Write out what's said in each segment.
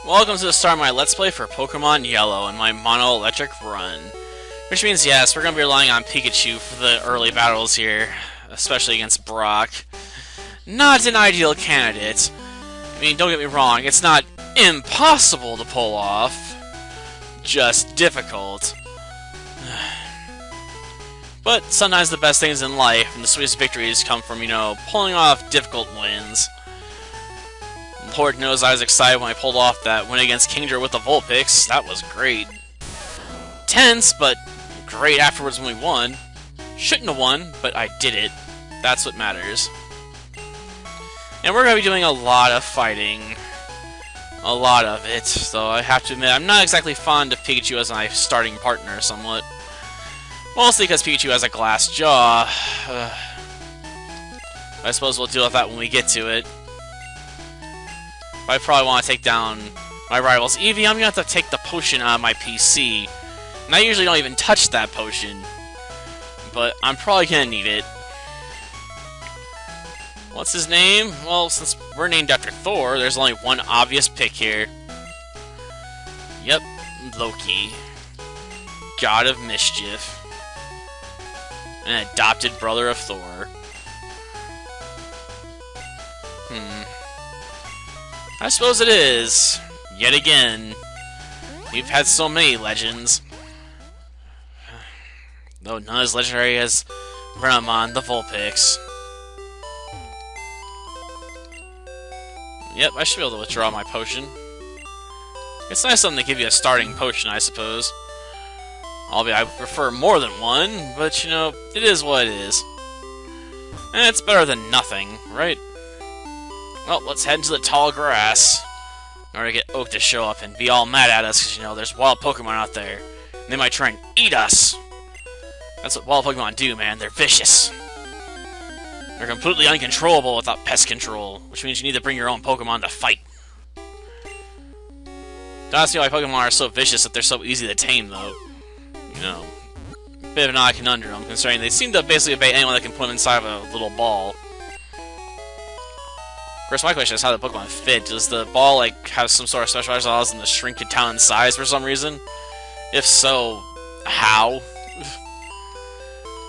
Welcome to the start of my Let's Play for Pokemon Yellow and my Mono Electric run. Which means, yes, we're going to be relying on Pikachu for the early battles here, especially against Brock. Not an ideal candidate. I mean, don't get me wrong, it's not impossible to pull off, just difficult. But sometimes the best things in life and the sweetest victories come from, pulling off difficult wins. Lord knows I was excited when I pulled off that win against Kingdra with the Vulpix. That was great. Tense, but great afterwards when we won. Shouldn't have won, but I did it. That's what matters. And we're going to be doing a lot of fighting. A lot of it. So I have to admit, I'm not exactly fond of Pikachu as my starting partner somewhat. Mostly because Pikachu has a glass jaw. I suppose we'll deal with that when we get to it. I probably want to take down my rivals. Eevee, I'm going to have to take the potion out of my PC. And I usually don't even touch that potion. But I'm probably going to need it. What's his name? Well, since we're named after Thor, there's only one obvious pick here. Yep, Loki. God of Mischief. An adopted brother of Thor. I suppose it is. Yet again. We've had so many legends. Though none as legendary as Renamon the Vulpix. Yep, I should be able to withdraw my potion. It's nice something to give you a starting potion, I suppose. Albeit I prefer more than one, but it is what it is. And it's better than nothing, right? Well, let's head into the tall grass in order to get Oak to show up and be all mad at us because, there's wild Pokemon out there. And they might try and eat us. That's what wild Pokemon do, man. They're vicious. They're completely uncontrollable without pest control, which means you need to bring your own Pokemon to fight. Don't see why Pokemon are so vicious that they're so easy to tame, though. A bit of an odd conundrum, considering they seem to basically obey anyone that can put them inside of a little ball. Of course, my question is how the Pokemon fit. Does the ball, have some sort of specialized laws and the shrink it down in size for some reason? If so, how?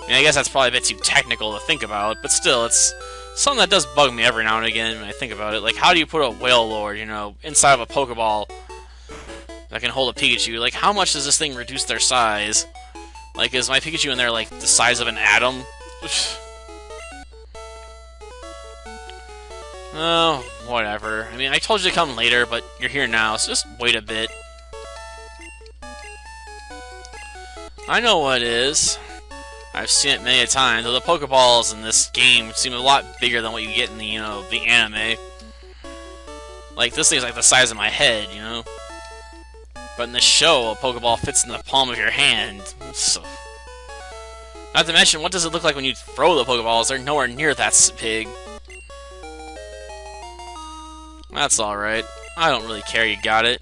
I guess that's probably a bit too technical to think about, but still, it's something that does bug me every now and again when I think about it. How do you put a Wailord, inside of a Pokeball that can hold a Pikachu? How much does this thing reduce their size? Is my Pikachu in there, the size of an atom? Oh, whatever. I mean, I told you to come later, but you're here now, so just wait a bit. I know what it is. I've seen it many a time, though the Pokeballs in this game seem a lot bigger than what you get in the, the anime. This thing's the size of my head, But in the show, a Pokeball fits in the palm of your hand. So... Not to mention, what does it look like when you throw the Pokeballs? They're nowhere near that big. That's alright. I don't really care, you got it.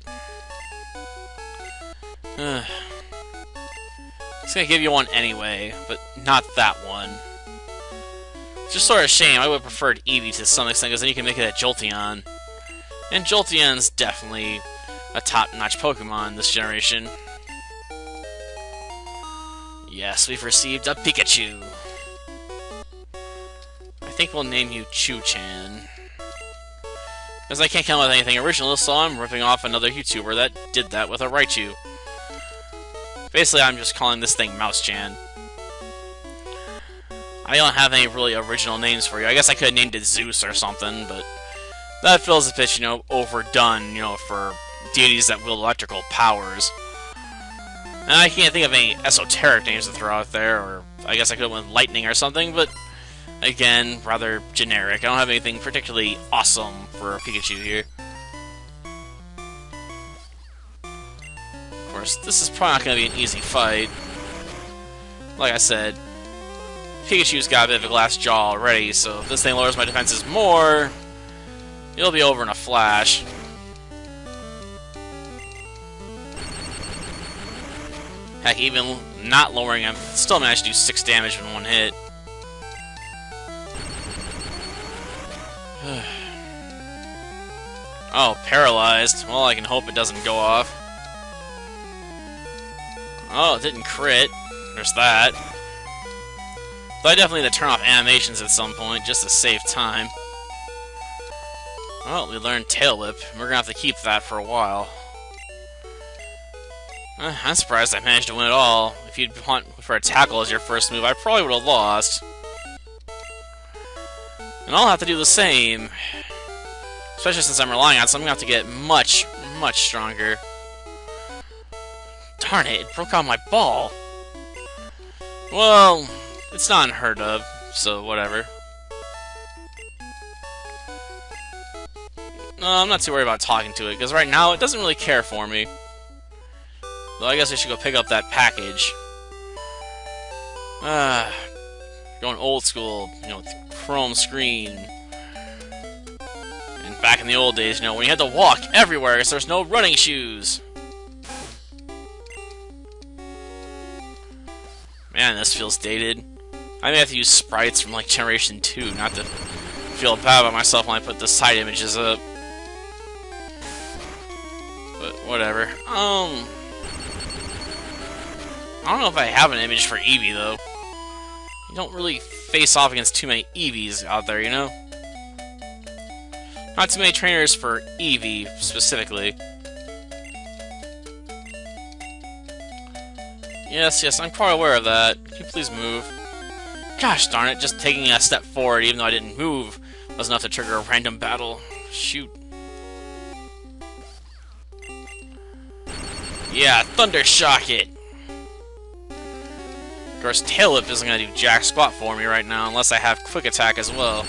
It's gonna give you one anyway, but not that one. It's just sort of a shame. I would have preferred Eevee to some extent, because then you can make it a Jolteon. And Jolteon's definitely a top-notch Pokemon this generation. Yes, we've received a Pikachu. I think we'll name you Chu-chan. Because I can't come up with anything original, so I'm ripping off another YouTuber that did that with a Raichu. Basically, I'm just calling this thing Mouse-chan. I don't have any really original names for you. I guess I could have named it Zeus or something, but that feels a bit, overdone, for deities that wield electrical powers. And I can't think of any esoteric names to throw out there, or I guess I could have went with Lightning or something, but again, rather generic. I don't have anything particularly awesome for Pikachu here. Of course, this is probably not going to be an easy fight. Like I said, Pikachu's got a bit of a glass jaw already, so if this thing lowers my defenses more, it'll be over in a flash. Heck, even not lowering him, still managed to do 6 damage in one hit. Oh, paralyzed. Well, I can hope it doesn't go off. Oh, it didn't crit. There's that. But I definitely need to turn off animations at some point, just to save time. Well, we learned Tail Whip. We're gonna have to keep that for a while. I'm surprised I managed to win it all. If you'd want for a tackle as your first move, I probably would have lost. And I'll have to do the same. Especially since I'm relying on something, I'm gonna have to get much, much stronger. Darn it, it broke out my ball. Well, it's not unheard of, so whatever. No, I'm not too worried about talking to it, because right now it doesn't really care for me. Though I guess I should go pick up that package. Going old school, you know, with chrome screen. And back in the old days, you know, when you had to walk everywhere because there's no running shoes. Man, this feels dated. I may have to use sprites from, like, Generation 2, not to feel bad about myself when I put the side images up. But, whatever. I don't know if I have an image for Eevee, though. You don't really face off against too many Eevees out there, you know? Not too many trainers for Eevee, specifically. Yes, I'm quite aware of that. Can you please move? Gosh darn it, just taking a step forward, even though I didn't move, was enough to trigger a random battle. Shoot. Yeah, Thunder Shock it! Of course, Tail Whip isn't going to do jack squat for me right now, unless I have Quick Attack as well.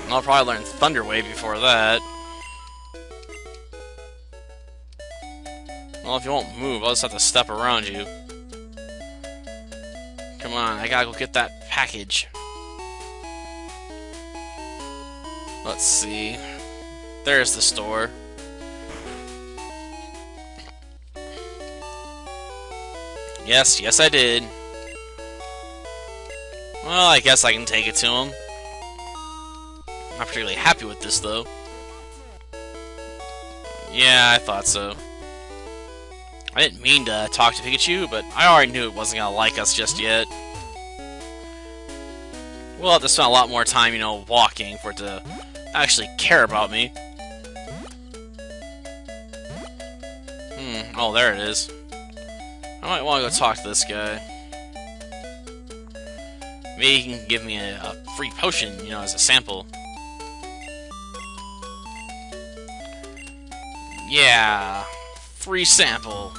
And I'll probably learn Thunder Wave before that. Well, if you won't move, I'll just have to step around you. Come on, I gotta go get that package. Let's see. There's the store. Yes, I did. Well, I guess I can take it to him. Not particularly happy with this, though. Yeah, I thought so. I didn't mean to talk to Pikachu, but I already knew it wasn't gonna like us just yet. We'll have to spend a lot more time, you know, walking for it to actually care about me. Oh, there it is. I might want to go talk to this guy. Maybe he can give me a free potion, you know, as a sample. Yeah, free sample.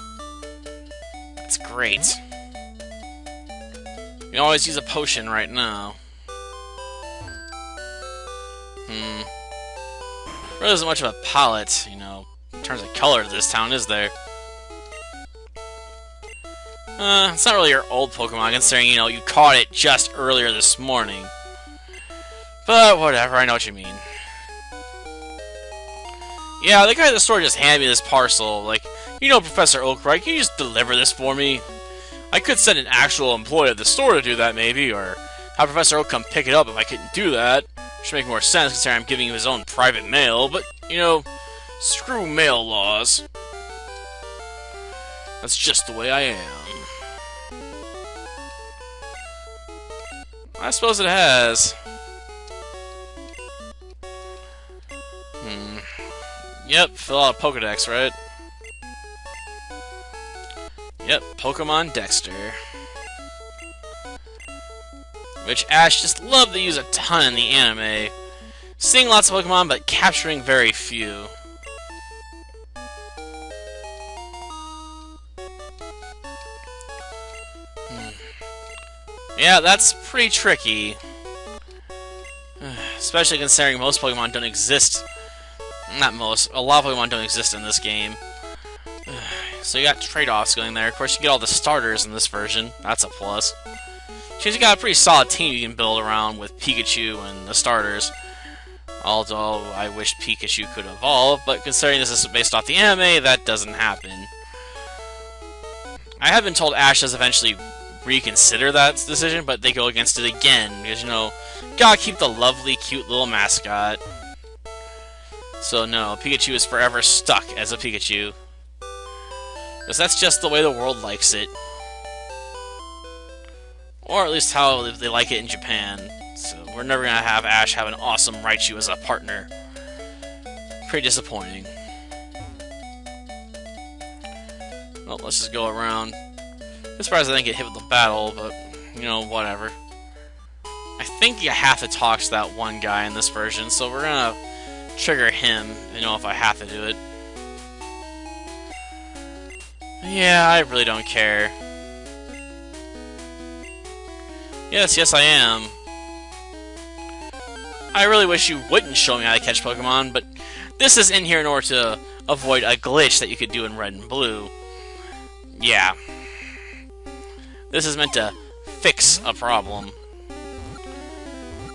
That's great. You can always use a potion right now. There isn't much of a palette, you know, in terms of color to this town, is there? It's not really your old Pokemon, considering, you know, you caught it just earlier this morning. But whatever, I know what you mean. Yeah, the guy at the store just handed me this parcel. Like, you know Professor Oak, right? Can you just deliver this for me? I could send an actual employee at the store to do that, maybe, or have Professor Oak come pick it up if I couldn't do that. Should make more sense, considering I'm giving him his own private mail, but, you know, screw mail laws. That's just the way I am. I suppose it has. Yep, fill out a Pokedex, right? Yep, Pokemon Dexter. Which Ash just loved to use a ton in the anime. Seeing lots of Pokemon, but capturing very few. Yeah, that's pretty tricky. Especially considering most Pokemon don't exist. Not most, a lot of Pokemon don't exist in this game. So you got trade-offs going there. Of course, you get all the starters in this version. That's a plus. Because you got a pretty solid team you can build around with Pikachu and the starters. Although, I wish Pikachu could evolve, but considering this is based off the anime, that doesn't happen. I have been told Ash does eventually reconsider that decision, but they go against it again, because, you know, gotta keep the lovely, cute little mascot. So no, Pikachu is forever stuck as a Pikachu. Because that's just the way the world likes it. Or at least how they like it in Japan. So we're never going to have Ash have an awesome Raichu as a partner. Pretty disappointing. Well, let's just go around. I'm surprised I didn't get hit with the battle, but, you know, whatever. I think you have to talk to that one guy in this version, so we're going to trigger him, you know, if I have to do it. Yeah, I really don't care. Yes, I am. I really wish you wouldn't show me how to catch Pokemon, but this is in here in order to avoid a glitch that you could do in Red and Blue. Yeah. This is meant to fix a problem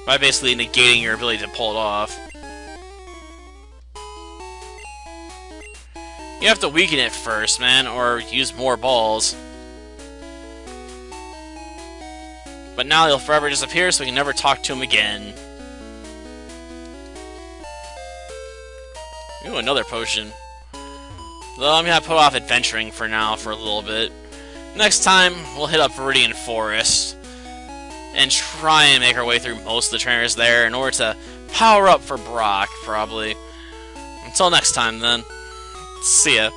by basically negating your ability to pull it off. You have to weaken it first, man, or use more balls. But now he'll forever disappear, so we can never talk to him again. Ooh, another potion. Though I'm gonna put off adventuring for now for a little bit. Next time, we'll hit up Viridian Forest and try and make our way through most of the trainers there in order to power up for Brock, probably. Until next time, then. See ya.